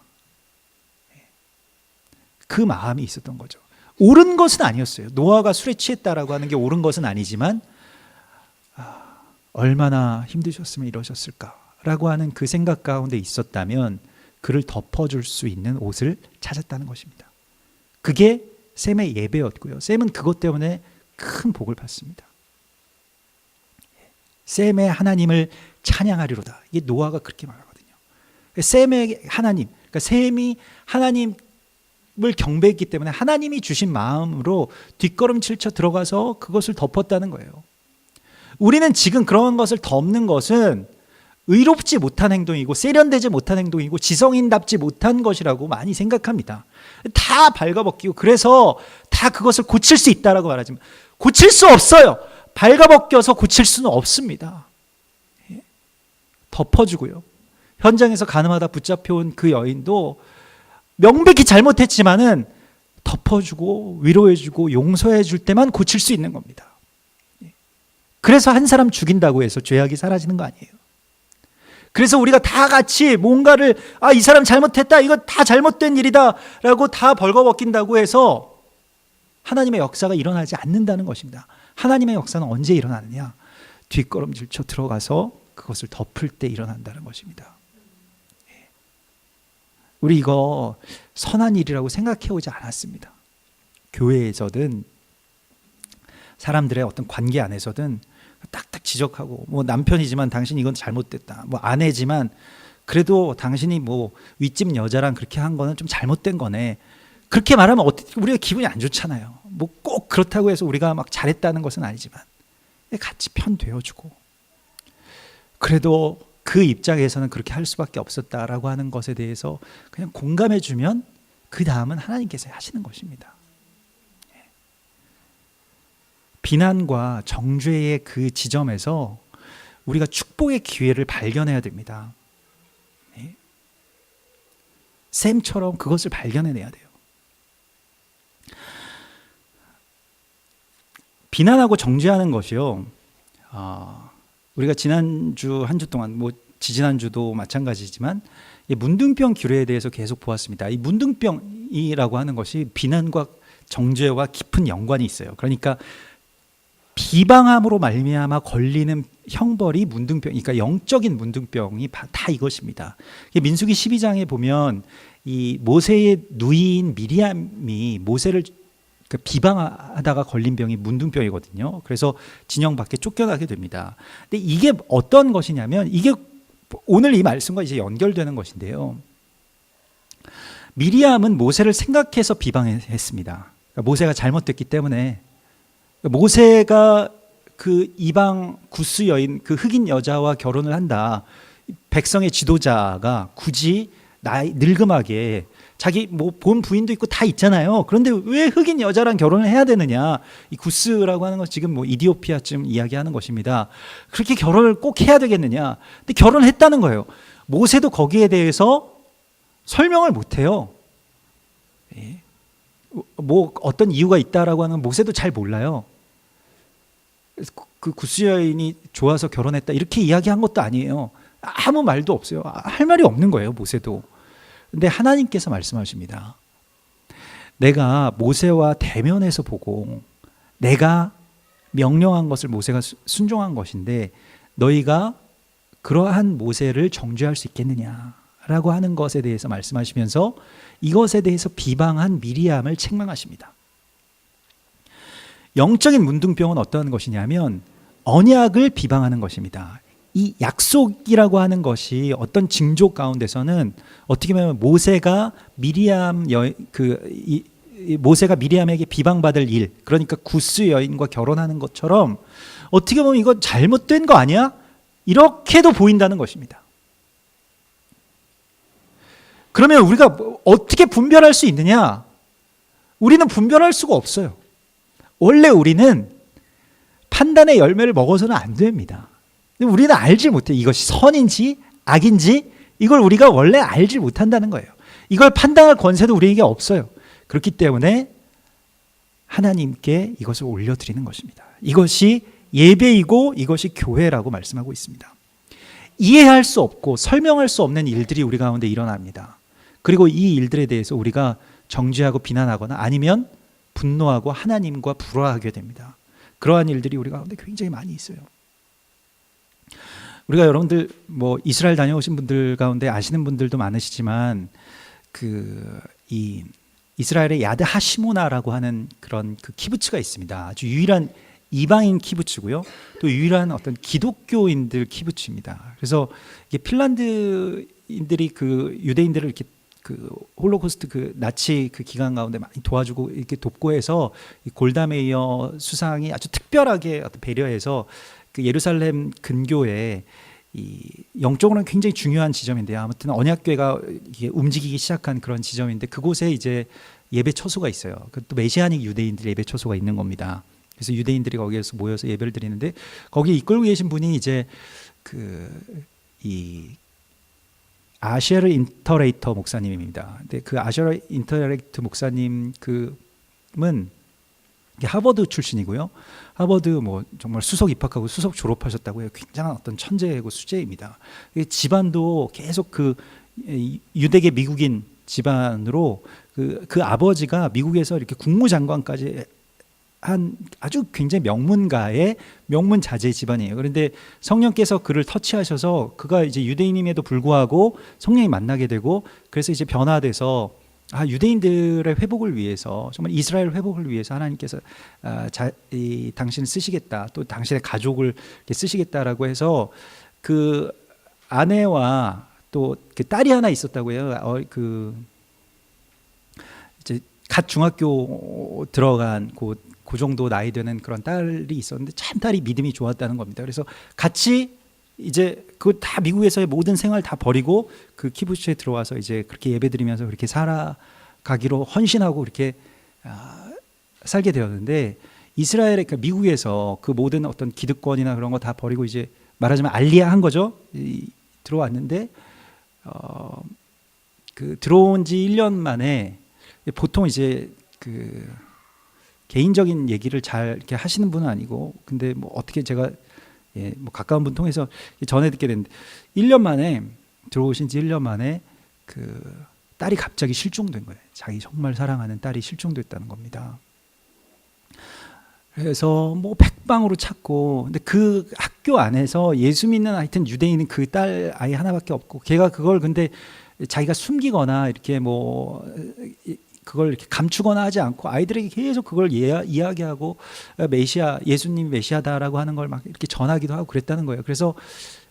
그 마음이 있었던 거죠. 옳은 것은 아니었어요. 노아가 술에 취했다라고 하는 게 옳은 것은 아니지만 얼마나 힘드셨으면 이러셨을까라고 하는 그 생각 가운데 있었다면 그를 덮어줄 수 있는 옷을 찾았다는 것입니다. 그게 셈의 예배였고요. 셈은 그것 때문에 큰 복을 받습니다. 셈의 하나님을 찬양하리로다. 이게 노아가 그렇게 말하거든요. 셈의 하나님, 그러니까 셈이 하나님을 경배했기 때문에 하나님이 주신 마음으로 뒷걸음질 쳐 들어가서 그것을 덮었다는 거예요. 우리는 지금 그런 것을 덮는 것은 의롭지 못한 행동이고 세련되지 못한 행동이고 지성인답지 못한 것이라고 많이 생각합니다. 다 발가벗기고 그래서 다 그것을 고칠 수 있다라고 말하지만 고칠 수 없어요. 발가벗겨서 고칠 수는 없습니다. 덮어주고요. 현장에서 가늠하다 붙잡혀온 그 여인도 명백히 잘못했지만은 덮어주고 위로해주고 용서해줄 때만 고칠 수 있는 겁니다. 그래서 한 사람 죽인다고 해서 죄악이 사라지는 거 아니에요. 그래서 우리가 다 같이 뭔가를 이 사람 잘못했다, 이거 다 잘못된 일이다 라고 다 벌거벗긴다고 해서 하나님의 역사가 일어나지 않는다는 것입니다. 하나님의 역사는 언제 일어나느냐? 뒷걸음질 쳐 들어가서 그것을 덮을 때 일어난다는 것입니다. 우리 이거 선한 일이라고 생각해 오지 않았습니다. 교회에서든 사람들의 어떤 관계 안에서든 딱딱 지적하고, 뭐 남편이지만 당신 이건 잘못됐다, 뭐 아내지만 그래도 당신이 뭐 윗집 여자랑 그렇게 한 거는 좀 잘못된 거네, 그렇게 말하면 어떻게 우리가 기분이 안 좋잖아요. 뭐 꼭 그렇다고 해서 우리가 막 잘했다는 것은 아니지만 같이 편 되어주고, 그래도 그 입장에서는 그렇게 할 수밖에 없었다라고 하는 것에 대해서 그냥 공감해주면 그 다음은 하나님께서 하시는 것입니다. 비난과 정죄의 그 지점에서 우리가 축복의 기회를 발견해야 됩니다. 샘처럼 그것을 발견해내야 돼요. 비난하고 정죄하는 것이요, 우리가 지난주 한 주 동안, 뭐 지지난주도 마찬가지지만 문둥병 규례에 대해서 계속 보았습니다. 이 문둥병이라고 하는 것이 비난과 정죄와 깊은 연관이 있어요. 그러니까 비방함으로 말미암아 걸리는 형벌이 문둥병, 그러니까 영적인 문둥병이 다 이것입니다. 민수기 12장에 보면 이 모세의 누이인 미리암이 모세를 비방하다가 걸린 병이 문둥병이거든요. 그래서 진영 밖에 쫓겨나게 됩니다. 근데 이게 어떤 것이냐면, 이게 오늘 이 말씀과 이제 연결되는 것인데요. 미리암은 모세를 생각해서 비방했습니다. 그러니까 모세가 잘못됐기 때문에, 모세가 그 이방 구스 여인, 그 흑인 여자와 결혼을 한다, 백성의 지도자가 굳이 늙음하게, 자기 뭐 본 부인도 있고 다 있잖아요. 그런데 왜 흑인 여자랑 결혼을 해야 되느냐? 이 구스라고 하는 건 지금 뭐 이디오피아쯤 이야기하는 것입니다. 그렇게 결혼을 꼭 해야 되겠느냐? 근데 결혼했다는 거예요. 모세도 거기에 대해서 설명을 못해요. 뭐 어떤 이유가 있다라고 하는 모세도 잘 몰라요. 그 구스 여인이 좋아서 결혼했다 이렇게 이야기한 것도 아니에요. 아무 말도 없어요. 할 말이 없는 거예요, 모세도. 근데 하나님께서 말씀하십니다. 내가 모세와 대면해서 보고 내가 명령한 것을 모세가 순종한 것인데 너희가 그러한 모세를 정죄할 수 있겠느냐라고 하는 것에 대해서 말씀하시면서 이것에 대해서 비방한 미리암을 책망하십니다. 영적인 문둥병은 어떤 것이냐면 언약을 비방하는 것입니다. 이 약속이라고 하는 것이 어떤 징조 가운데서는 어떻게 보면 모세가 모세가 미리암에게 비방받을 일, 그러니까 구스 여인과 결혼하는 것처럼 어떻게 보면 이건 잘못된 거 아니야? 이렇게도 보인다는 것입니다. 그러면 우리가 어떻게 분별할 수 있느냐? 우리는 분별할 수가 없어요. 원래 우리는 판단의 열매를 먹어서는 안 됩니다. 우리는 알지 못해. 이것이 선인지 악인지 이걸 우리가 원래 알지 못한다는 거예요. 이걸 판단할 권세도 우리에게 없어요. 그렇기 때문에 하나님께 이것을 올려드리는 것입니다. 이것이 예배이고 이것이 교회라고 말씀하고 있습니다. 이해할 수 없고 설명할 수 없는 일들이 우리 가운데 일어납니다. 그리고 이 일들에 대해서 우리가 정죄하고 비난하거나 아니면 분노하고 하나님과 불화하게 됩니다. 그러한 일들이 우리 가운데 굉장히 많이 있어요. 우리가 여러분들 뭐 이스라엘 다녀오신 분들 가운데 아시는 분들도 많으시지만 이 이스라엘의 야드 하시모나라고 하는 그런 그 키부츠가 있습니다. 아주 유일한 이방인 키부츠고요. 또 유일한 어떤 기독교인들 키부츠입니다. 그래서 이게 핀란드인들이 그 유대인들을 이렇게 그 홀로코스트 그 나치 그 기간 가운데 많이 도와주고 이렇게 돕고 해서 이 골다메이어 수상이 아주 특별하게 어떤 배려해서 그 예루살렘 근교에 이 영적으로는 굉장히 중요한 지점인데요. 아무튼 언약궤가 이게 움직이기 시작한 그런 지점인데 그곳에 이제 예배 처소가 있어요. 또 메시아닉 유대인들 예배 처소가 있는 겁니다. 그래서 유대인들이 거기에서 모여서 예배를 드리는데 거기 이끌고 계신 분이 이제 이 아셰르 인터레이터 목사님입니다. 근데 그 아셰르 인터레이터 목사님 그는 하버드 출신이고요. 하버드 뭐 정말 수석 입학하고 수석 졸업하셨다고 해요. 굉장한 어떤 천재고 수재입니다. 집안도 계속 그 유대계 미국인 집안으로 그 아버지가 미국에서 이렇게 국무장관까지 한 아주 굉장히 명문가의 명문자제 집안이에요. 그런데 성령께서 그를 터치하셔서 그가 이제 유대인임에도 불구하고 성령이 만나게 되고 그래서 이제 변화돼서 유대인들의 회복을 위해서 정말 이스라엘 회복을 위해서 하나님께서 당신을 쓰시겠다 또 당신의 가족을 쓰시겠다라고 해서 그 아내와 또 그 딸이 하나 있었다고 해요. 이제 갓 중학교 들어간 그 정도 나이 되는 그런 딸이 있었는데 참 딸이 믿음이 좋았다는 겁니다. 그래서 같이 이제 그 다 미국에서의 모든 생활 다 버리고 그 키부츠에 들어와서 이제 그렇게 예배드리면서 그렇게 살아가기로 헌신하고 이렇게 살게 되었는데 이스라엘에 그러니까 미국에서 그 모든 어떤 기득권이나 그런 거 다 버리고 이제 말하자면 알리야 한 거죠. 들어왔는데 그 들어온 지 1년 만에 보통 이제 그 개인적인 얘기를 잘 이렇게 하시는 분은 아니고 근데 뭐 어떻게 제가 뭐 가까운 분 통해서 전해 듣게 됐는데 1년 만에 들어오신 지 1년 만에 그 딸이 갑자기 실종된 거예요. 자기 정말 사랑하는 딸이 실종됐다는 겁니다. 그래서 뭐 백방으로 찾고 근데 그 학교 안에서 예수 믿는 하여튼 유대인은 그 딸 아이 하나밖에 없고 걔가 그걸 근데 자기가 숨기거나 이렇게 뭐 그걸 이렇게 감추거나 하지 않고 아이들에게 계속 그걸 이야기하고 메시아 예수님이 메시아다라고 하는 걸 막 이렇게 전하기도 하고 그랬다는 거예요. 그래서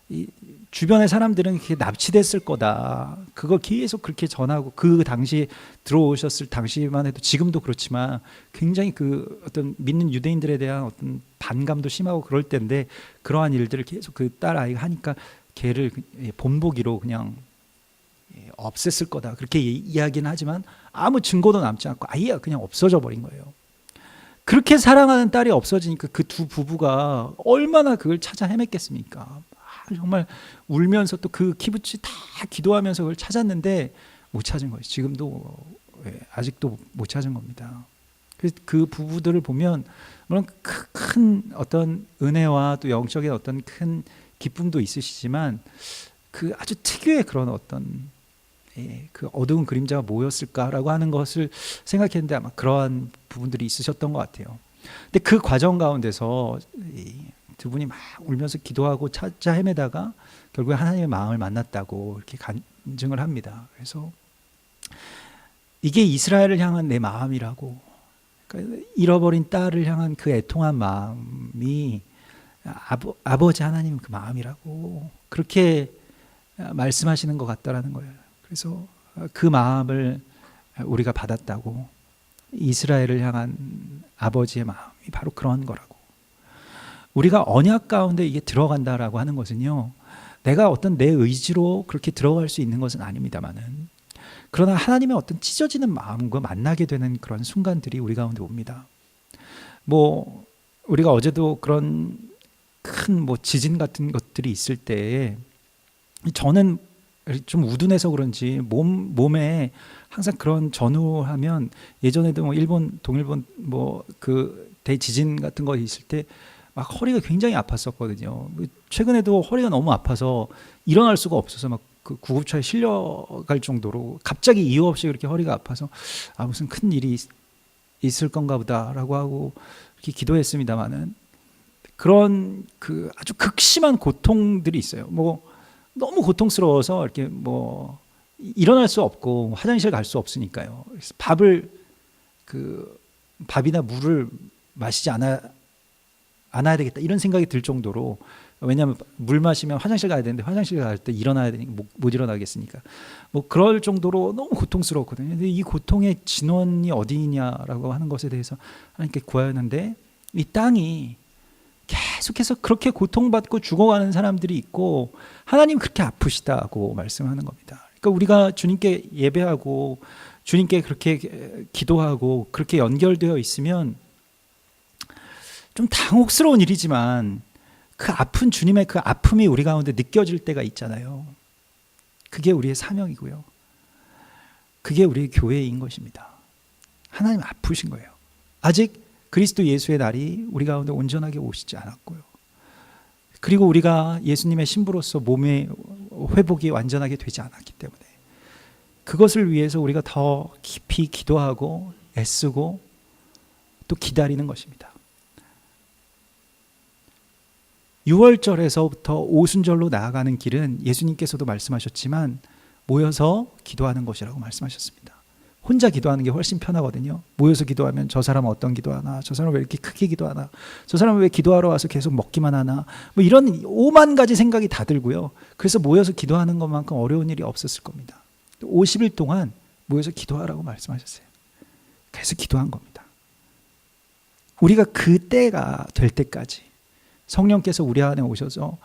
이 주변의 사람들은 이렇게 납치됐을 거다. 그걸 계속 그렇게 전하고 그 당시 들어오셨을 당시만 해도 지금도 그렇지만 굉장히 그 어떤 믿는 유대인들에 대한 어떤 반감도 심하고 그럴 때인데 그러한 일들을 계속 그 딸 아이가 하니까 걔를 본보기로 그냥 없앴을 거다 그렇게 이야기는 하지만 아무 증거도 남지 않고 아예 그냥 없어져 버린 거예요. 그렇게 사랑하는 딸이 없어지니까 그 두 부부가 얼마나 그걸 찾아 헤맸겠습니까? 정말 울면서 또 그 키부츠 다 기도하면서 그걸 찾았는데 못 찾은 거예요. 지금도 아직도 못 찾은 겁니다. 그 부부들을 보면 물론 큰 어떤 은혜와 또 영적인 어떤 큰 기쁨도 있으시지만 그 아주 특유의 그런 어떤 그 어두운 그림자가 뭐였을까라고 하는 것을 생각했는데 아마 그러한 부분들이 있으셨던 것 같아요. 근데 그 과정 가운데서 두 분이 막 울면서 기도하고 찾아 헤매다가 결국에 하나님의 마음을 만났다고 이렇게 간증을 합니다. 그래서 이게 이스라엘을 향한 내 마음이라고, 그러니까 잃어버린 딸을 향한 그 애통한 마음이 아버지 하나님 그 마음이라고 그렇게 말씀하시는 것 같다라는 거예요. 그래서 그 마음을 우리가 받았다고, 이스라엘을 향한 아버지의 마음이 바로 그런 거라고. 우리가 언약 가운데 이게 들어간다라고 하는 것은요, 내가 어떤 내 의지로 그렇게 들어갈 수 있는 것은 아닙니다만은, 그러나 하나님의 어떤 찢어지는 마음과 만나게 되는 그런 순간들이 우리 가운데 옵니다. 뭐 우리가 어제도 그런 큰 뭐 지진 같은 것들이 있을 때 저는 좀 우둔해서 그런지 몸에 항상 그런 전후하면, 예전에도 뭐 일본 동일본 뭐 그 대지진 같은 거 있을 때 막 허리가 굉장히 아팠었거든요. 최근에도 허리가 너무 아파서 일어날 수가 없어서 막 그 구급차에 실려갈 정도로 갑자기 이유 없이 그렇게 허리가 아파서 무슨 큰 일이 있을 건가 보다라고 하고 이렇게 기도했습니다만은, 그런 그 아주 극심한 고통들이 있어요. 뭐 너무 고통스러워서 이렇게 뭐 일어날 수 없고 화장실 갈 수 없으니까요. 그래서 밥이나 물을 마시지 않아야 되겠다 이런 생각이 들 정도로, 왜냐하면 물 마시면 화장실 가야 되는데 화장실 갈 때 일어나야 되니까 못 일어나겠으니까 뭐 그럴 정도로 너무 고통스러웠거든요. 근데 이 고통의 진원이 어디냐라고 하는 것에 대해서 하나님께 구하였는데, 이 땅이 계속해서 그렇게 고통받고 죽어가는 사람들이 있고 하나님 그렇게 아프시다고 말씀하는 겁니다. 그러니까 우리가 주님께 예배하고 주님께 그렇게 기도하고 그렇게 연결되어 있으면 좀 당혹스러운 일이지만 그 아픈 주님의 그 아픔이 우리 가운데 느껴질 때가 있잖아요. 그게 우리의 사명이고요. 그게 우리의 교회인 것입니다. 하나님 아프신 거예요. 아직 그리스도 예수의 날이 우리 가운데 온전하게 오시지 않았고요. 그리고 우리가 예수님의 신부로서 몸의 회복이 완전하게 되지 않았기 때문에 그것을 위해서 우리가 더 깊이 기도하고 애쓰고 또 기다리는 것입니다. 6월절에서부터 오순절로 나아가는 길은 예수님께서도 말씀하셨지만 모여서 기도하는 것이라고 말씀하셨습니다. 혼자 기도하는 게 훨씬 편하거든요. 모여서 기도하면 저 사람은 어떤 기도하나, 저 사람은 왜 이렇게 크게 기도하나, 저 사람은 왜 기도하러 와서 계속 먹기만 하나, 뭐 이런 5만 가지 생각이 다 들고요. 그래서 모여서 기도하는 것만큼 어려운 일이 없었을 겁니다. 50일 동안 모여서 기도하라고 말씀하셨어요. 그래서 기도한 겁니다. 우리가 그 때가 될 때까지 성령께서 우리 안에 오셔서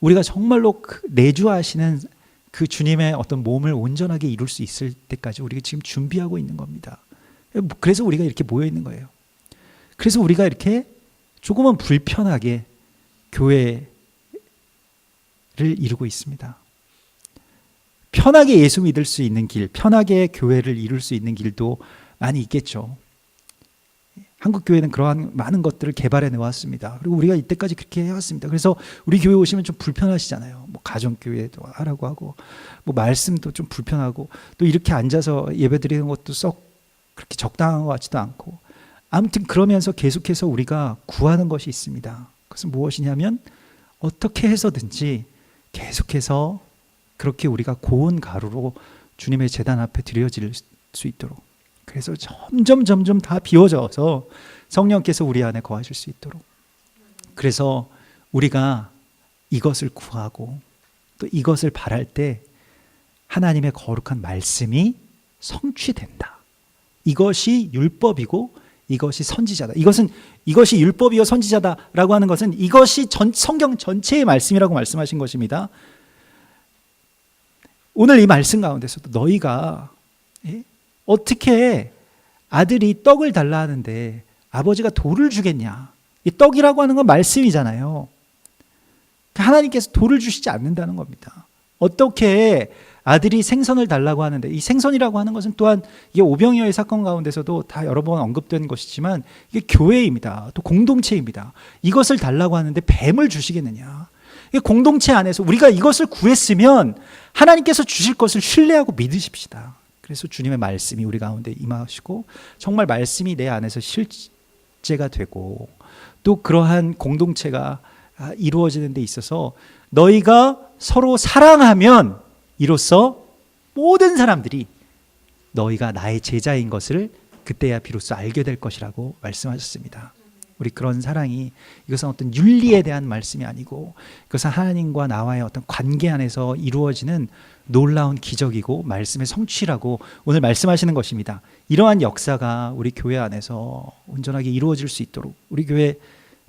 우리가 정말로 내주하시는 그 주님의 어떤 몸을 온전하게 이룰 수 있을 때까지 우리가 지금 준비하고 있는 겁니다. 그래서 우리가 이렇게 모여 있는 거예요. 그래서 우리가 이렇게 조금은 불편하게 교회를 이루고 있습니다. 편하게 예수 믿을 수 있는 길, 편하게 교회를 이룰 수 있는 길도 많이 있겠죠. 한국 교회는 그러한 많은 것들을 개발해 내왔습니다. 그리고 우리가 이때까지 그렇게 해왔습니다. 그래서 우리 교회 오시면 좀 불편하시잖아요. 뭐 가정교회도 하라고 하고, 뭐 말씀도 좀 불편하고, 또 이렇게 앉아서 예배드리는 것도 썩 그렇게 적당한 것 같지도 않고, 아무튼 그러면서 계속해서 우리가 구하는 것이 있습니다. 그것은 무엇이냐면 어떻게 해서든지 계속해서 그렇게 우리가 고운 가루로 주님의 제단 앞에 드려질 수 있도록, 그래서 점점 다 비워져서 성령께서 우리 안에 거하실 수 있도록, 그래서 우리가 이것을 구하고 또 이것을 바랄 때 하나님의 거룩한 말씀이 성취된다. 이것이 율법이고 이것이 선지자다. 이것이 율법이요 선지자다라고 하는 것은 이것이 성경 전체의 말씀이라고 말씀하신 것입니다. 오늘 이 말씀 가운데서도 너희가 어떻게 아들이 떡을 달라 하는데 아버지가 돌을 주겠냐. 이 떡이라고 하는 건 말씀이잖아요. 하나님께서 돌을 주시지 않는다는 겁니다. 어떻게 아들이 생선을 달라고 하는데, 이 생선이라고 하는 것은 또한 이게 오병이어의 사건 가운데서도 다 여러 번 언급된 것이지만 이게 교회입니다. 또 공동체입니다. 이것을 달라고 하는데 뱀을 주시겠느냐. 이 공동체 안에서 우리가 이것을 구했으면 하나님께서 주실 것을 신뢰하고 믿으십시다. 그래서 주님의 말씀이 우리 가운데 임하시고 정말 말씀이 내 안에서 실제가 되고 또 그러한 공동체가 이루어지는 데 있어서 너희가 서로 사랑하면 이로써 모든 사람들이 너희가 나의 제자인 것을 그때야 비로소 알게 될 것이라고 말씀하셨습니다. 우리 그런 사랑이, 이것은 어떤 윤리에 대한 말씀이 아니고 그것은 하나님과 나와의 어떤 관계 안에서 이루어지는 놀라운 기적이고 말씀의 성취라고 오늘 말씀하시는 것입니다. 이러한 역사가 우리 교회 안에서 온전하게 이루어질 수 있도록, 우리 교회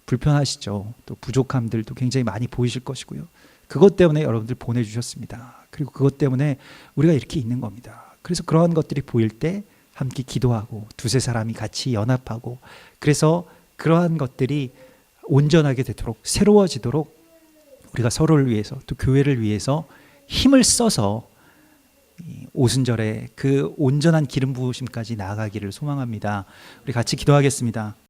불편하시죠. 또 부족함들도 굉장히 많이 보이실 것이고요. 그것 때문에 여러분들 보내주셨습니다. 그리고 그것 때문에 우리가 이렇게 있는 겁니다. 그래서 그러한 것들이 보일 때 함께 기도하고 두세 사람이 같이 연합하고, 그래서 그러한 것들이 온전하게 되도록, 새로워지도록 우리가 서로를 위해서 또 교회를 위해서 힘을 써서 오순절에 그 온전한 기름 부으심까지 나아가기를 소망합니다. 우리 같이 기도하겠습니다.